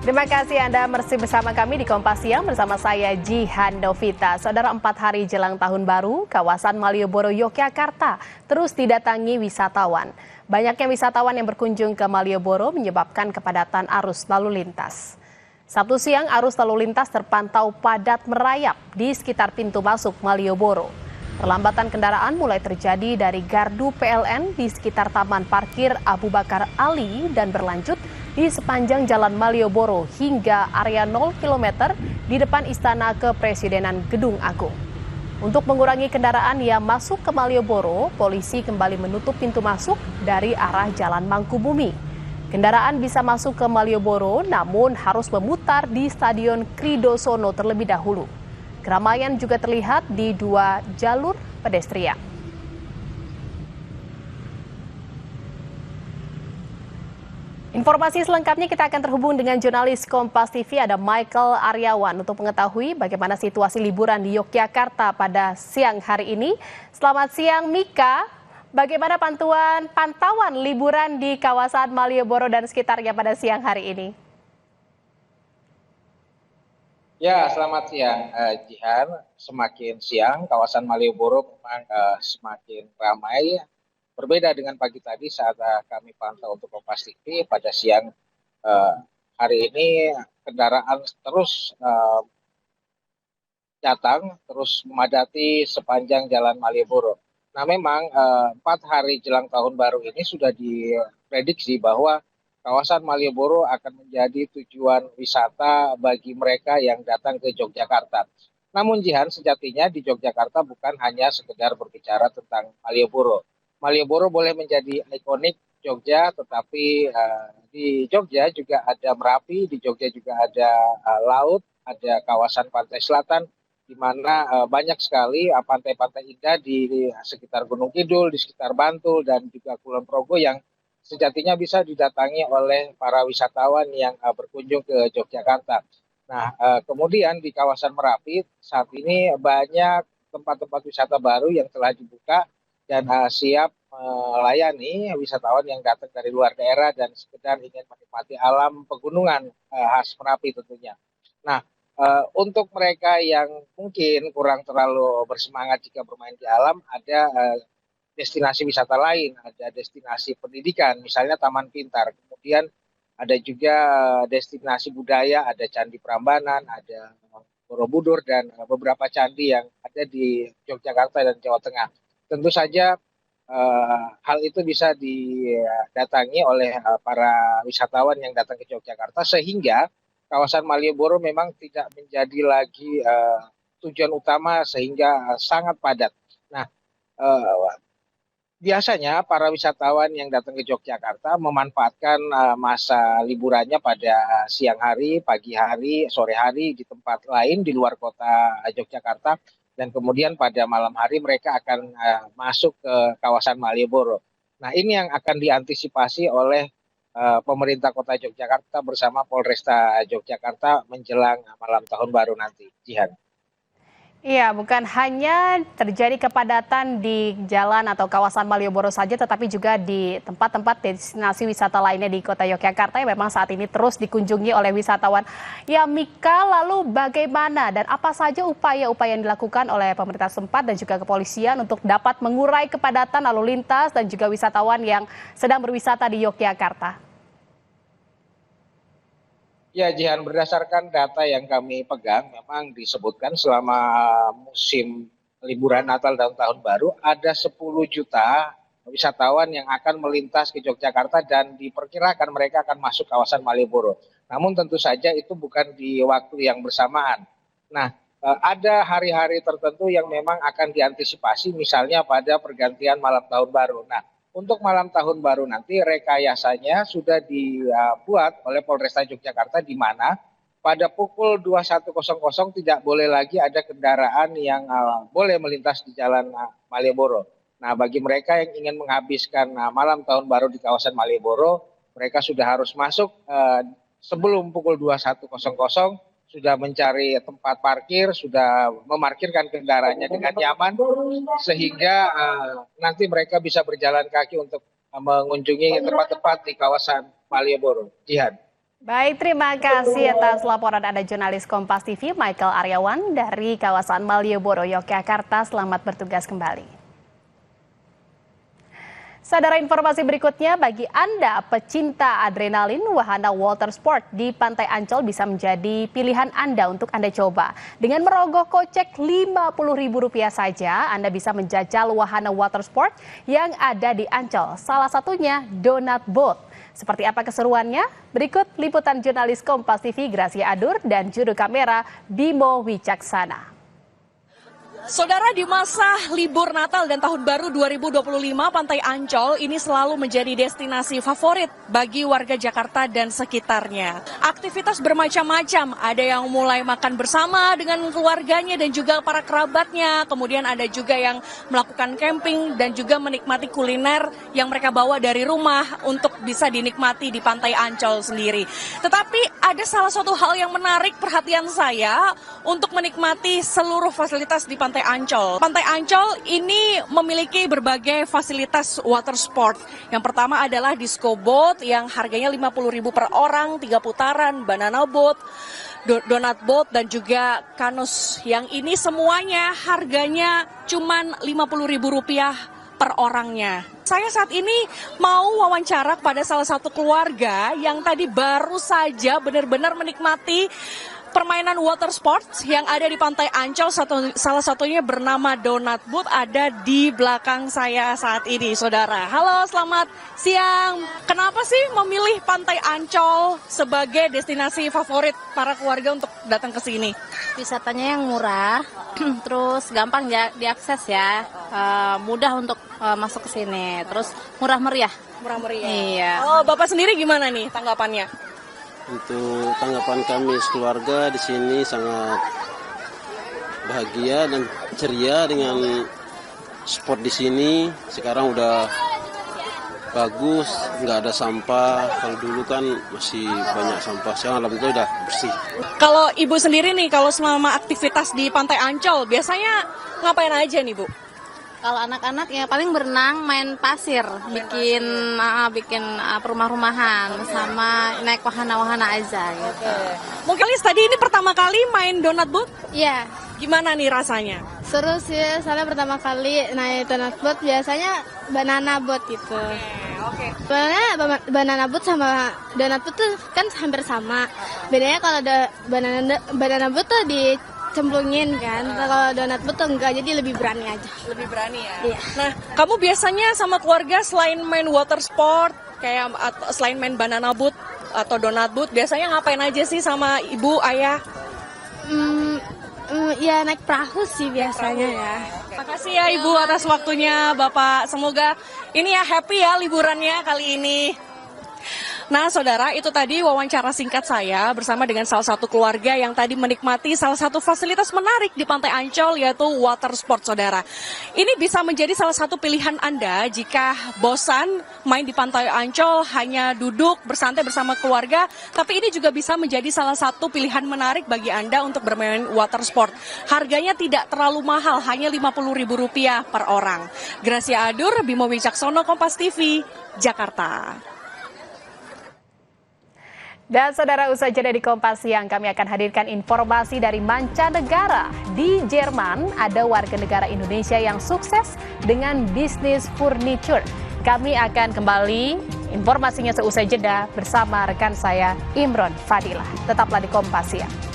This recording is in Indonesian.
Terima kasih Anda masih bersama kami di Kompas Siang bersama saya Jihan Novita. Saudara, 4 hari jelang tahun baru, kawasan Malioboro, Yogyakarta terus didatangi wisatawan. Banyaknya wisatawan yang berkunjung ke Malioboro menyebabkan kepadatan arus lalu lintas. Sabtu siang arus lalu lintas terpantau padat merayap di sekitar pintu masuk Malioboro. Perlambatan kendaraan mulai terjadi dari gardu PLN di sekitar Taman Parkir Abu Bakar Ali dan berlanjut di sepanjang Jalan Malioboro hingga area 0 km di depan Istana Kepresidenan Gedung Agung. Untuk mengurangi kendaraan yang masuk ke Malioboro, polisi kembali menutup pintu masuk dari arah Jalan Mangkubumi. Kendaraan bisa masuk ke Malioboro namun harus memutar di Stadion Kridosono terlebih dahulu. Keramaian juga terlihat di 2 jalur pedestrian. Informasi selengkapnya kita akan terhubung dengan jurnalis Kompas TV ada Michael Aryawan untuk mengetahui bagaimana situasi liburan di Yogyakarta pada siang hari ini. Selamat siang Mika, bagaimana pantauan liburan di kawasan Malioboro dan sekitarnya pada siang hari ini? Ya, selamat siang, Jihan. Semakin siang, kawasan Malioboro memang semakin ramai. Berbeda dengan pagi tadi saat kami pantau untuk Kompas TV pada siang hari ini kendaraan terus datang, terus memadati sepanjang Jalan Malioboro. Nah, memang 4 hari jelang tahun baru ini sudah diprediksi bahwa kawasan Malioboro akan menjadi tujuan wisata bagi mereka yang datang ke Yogyakarta. Namun Jihan, sejatinya di Yogyakarta bukan hanya sekedar berbicara tentang Malioboro. Malioboro boleh menjadi ikonik Jogja, tetapi di Jogja juga ada Merapi, di Jogja juga ada laut, ada kawasan pantai selatan, di mana banyak sekali pantai-pantai indah di sekitar Gunung Kidul, di sekitar Bantul, dan juga Kulon Progo yang sejatinya bisa didatangi oleh para wisatawan yang berkunjung ke Yogyakarta. Nah, kemudian di kawasan Merapi saat ini banyak tempat-tempat wisata baru yang telah dibuka dan siap melayani wisatawan yang datang dari luar daerah dan sekedar ingin menikmati alam pegunungan khas Merapi tentunya. Nah, untuk mereka yang mungkin kurang terlalu bersemangat jika bermain di alam, ada destinasi wisata lain, ada destinasi pendidikan, misalnya Taman Pintar. Kemudian ada juga destinasi budaya, ada Candi Prambanan, ada Borobudur, dan beberapa candi yang ada di Yogyakarta dan Jawa Tengah. Tentu saja hal itu bisa didatangi oleh para wisatawan yang datang ke Yogyakarta, sehingga kawasan Malioboro memang tidak menjadi lagi tujuan utama sehingga sangat padat. Nah, biasanya para wisatawan yang datang ke Yogyakarta memanfaatkan masa liburannya pada siang hari, pagi hari, sore hari di tempat lain di luar kota Yogyakarta, dan kemudian pada malam hari mereka akan masuk ke kawasan Malioboro. Nah, ini yang akan diantisipasi oleh pemerintah kota Yogyakarta bersama Polresta Yogyakarta menjelang malam tahun baru nanti. Jihan. Iya, bukan hanya terjadi kepadatan di jalan atau kawasan Malioboro saja, tetapi juga di tempat-tempat destinasi wisata lainnya di kota Yogyakarta yang memang saat ini terus dikunjungi oleh wisatawan. Ya, Mika, lalu bagaimana dan apa saja upaya-upaya yang dilakukan oleh pemerintah setempat dan juga kepolisian untuk dapat mengurai kepadatan lalu lintas dan juga wisatawan yang sedang berwisata di Yogyakarta? Ya, Jihan, berdasarkan data yang kami pegang, memang disebutkan selama musim liburan Natal dan Tahun Baru, ada 10 juta wisatawan yang akan melintas ke Yogyakarta dan diperkirakan mereka akan masuk kawasan Malioboro. Namun tentu saja itu bukan di waktu yang bersamaan. Nah, ada hari-hari tertentu yang memang akan diantisipasi, misalnya pada pergantian malam Tahun Baru. Nah, untuk malam tahun baru nanti rekayasanya sudah dibuat oleh Polresta Yogyakarta, di mana pada pukul 21.00 tidak boleh lagi ada kendaraan yang boleh melintas di jalan Malioboro. Nah, bagi mereka yang ingin menghabiskan malam tahun baru di kawasan Malioboro, mereka sudah harus masuk sebelum pukul 21.00, sudah mencari tempat parkir, sudah memarkirkan kendaraannya dengan nyaman, sehingga nanti mereka bisa berjalan kaki untuk mengunjungi tempat-tempat di kawasan Malioboro. Jihan. Baik, terima kasih atas laporan Anda jurnalis Kompas TV Michael Aryawan dari kawasan Malioboro, Yogyakarta. Selamat bertugas kembali. Saudara, informasi berikutnya bagi Anda pecinta adrenalin, wahana water sport di Pantai Ancol bisa menjadi pilihan Anda untuk Anda coba. Dengan merogoh kocek Rp50.000 saja, Anda bisa menjajal wahana water sport yang ada di Ancol. Salah satunya Donut Boat. Seperti apa keseruannya? Berikut liputan jurnalis Kompas TV Gracia Adur dan juru kamera Bimo Wicaksana. Saudara, di masa libur Natal dan Tahun Baru 2025, Pantai Ancol ini selalu menjadi destinasi favorit bagi warga Jakarta dan sekitarnya. Aktivitas bermacam-macam, ada yang mulai makan bersama dengan keluarganya dan juga para kerabatnya, kemudian ada juga yang melakukan camping dan juga menikmati kuliner yang mereka bawa dari rumah untuk bisa dinikmati di Pantai Ancol sendiri. Tetapi ada salah satu hal yang menarik perhatian saya untuk menikmati seluruh fasilitas di Pantai Ancol. Pantai Ancol ini memiliki berbagai fasilitas water sport. Yang pertama adalah disco boat yang harganya Rp50.000 per orang, 3 putaran, banana boat, donut boat, dan juga kanus. Yang ini semuanya harganya cuma Rp50.000 per orangnya. Saya saat ini mau wawancara kepada salah satu keluarga yang tadi baru saja benar-benar menikmati permainan water sports yang ada di Pantai Ancol. Salah satunya bernama Donut Boat, ada di belakang saya saat ini, saudara. Halo, selamat siang. Kenapa sih memilih Pantai Ancol sebagai destinasi favorit para keluarga untuk datang ke sini? Wisatanya yang murah, terus gampang diakses ya, mudah untuk masuk ke sini, terus murah meriah. Murah meriah. Iya. Oh, Bapak sendiri gimana nih tanggapannya? Untuk tanggapan kami sekeluarga di sini sangat bahagia dan ceria dengan sport di sini. Sekarang udah bagus, nggak ada sampah. Kalau dulu kan masih banyak sampah, sekarang alhamdulillah udah bersih. Kalau Ibu sendiri nih, kalau selama aktivitas di Pantai Ancol, biasanya ngapain aja nih, Bu? Kalau anak-anak ya paling berenang, main pasir, bikin rumah-rumahan, sama naik wahana-wahana aja gitu. Mungkin Liz tadi ini pertama kali main donut boat? Iya, Gimana nih rasanya? seru sih, soalnya pertama kali naik donut boat biasanya banana boat gitu. Oke. Sebenarnya banana boat sama donut boat tuh kan hampir sama. Bedanya kalau banana boat tuh dicemplungin kan, kalau donut boat tuh enggak, jadi lebih berani aja. Lebih berani ya? Iya. Nah, kamu biasanya sama keluarga selain main water sport, kayak selain main banana boat atau donut boat, biasanya ngapain aja sih sama ibu, ayah? Ya naik perahu sih biasanya ya. Makasih ya Ibu atas waktunya, Bapak. Semoga ini ya happy ya liburannya kali ini. Nah, saudara, itu tadi wawancara singkat saya bersama dengan salah satu keluarga yang tadi menikmati salah satu fasilitas menarik di Pantai Ancol, yaitu water sport, saudara. Ini bisa menjadi salah satu pilihan Anda jika bosan main di Pantai Ancol hanya duduk bersantai bersama keluarga, tapi ini juga bisa menjadi salah satu pilihan menarik bagi Anda untuk bermain water sport. Harganya tidak terlalu mahal, hanya Rp50.000 per orang. Gracia Adur, Bimo Wicaksono, Kompas TV, Jakarta. Dan saudara, usai jeda di Kompas Siang, kami akan hadirkan informasi dari mancanegara. Di Jerman, ada warga negara Indonesia yang sukses dengan bisnis furniture. Kami akan kembali informasinya seusai jeda bersama rekan saya Imron Fadilah. Tetaplah di Kompas Siang.